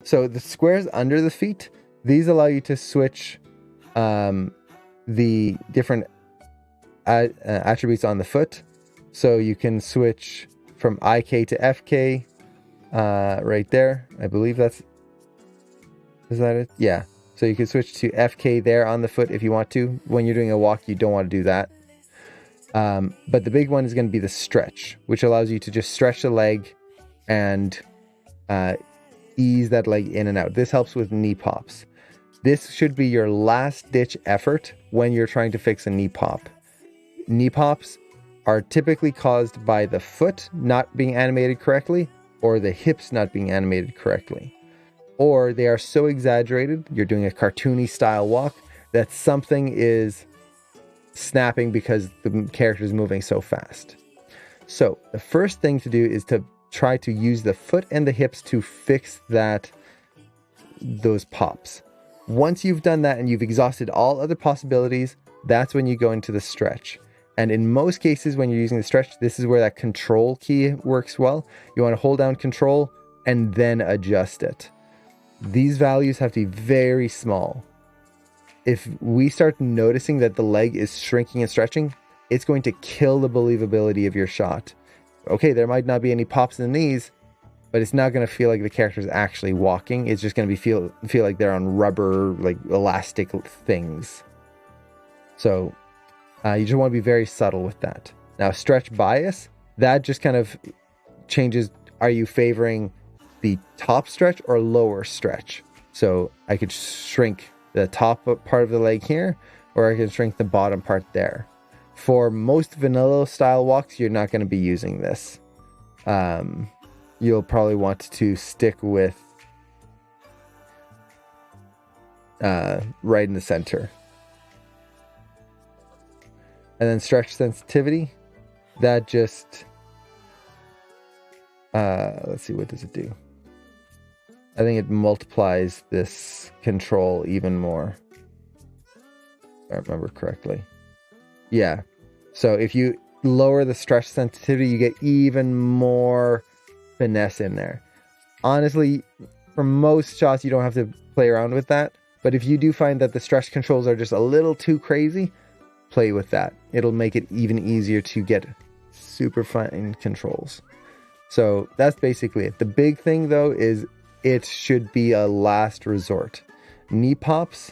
So the squares under the feet, these allow you to switch the different attributes on the foot. So you can switch from IK to FK right there. I believe is that it? Yeah. So you can switch to FK there on the foot if you want to. When you're doing a walk, you don't want to do that. But the big one is going to be the stretch, which allows you to just stretch the leg and ease that leg in and out. This helps with knee pops. This should be your last ditch effort when you're trying to fix a knee pop. Knee pops are typically caused by the foot not being animated correctly or the hips not being animated correctly. Or they are so exaggerated, you're doing a cartoony style walk, that something is snapping because the character is moving so fast. So the first thing to do is to try to use the foot and the hips to fix those pops. Once you've done that and you've exhausted all other possibilities, that's when you go into the stretch. And in most cases, when you're using the stretch, this is where that control key works well. You want to hold down control and then adjust it. These values have to be very small. If we start noticing that the leg is shrinking and stretching, it's going to kill the believability of your shot. Okay, there might not be any pops in the knees, but it's not going to feel like the character is actually walking. It's just going to feel like they're on rubber, like elastic things. So you just want to be very subtle with that. Now, stretch bias, that just kind of changes. Are you favoring the top stretch or lower stretch? So I could shrink the top part of the leg here, or I can shrink the bottom part there. For most vanilla style walks, you're not going to be using this. You'll probably want to stick with right in the center. And then stretch sensitivity, that just, let's see, what does it do? I think it multiplies this control even more, if I remember correctly. Yeah. So if you lower the stretch sensitivity, you get even more finesse in there. Honestly, for most shots, you don't have to play around with that. But if you do find that the stretch controls are just a little too crazy, play with that. It'll make it even easier to get super fine controls. So that's basically it. The big thing though is it should be a last resort. Knee pops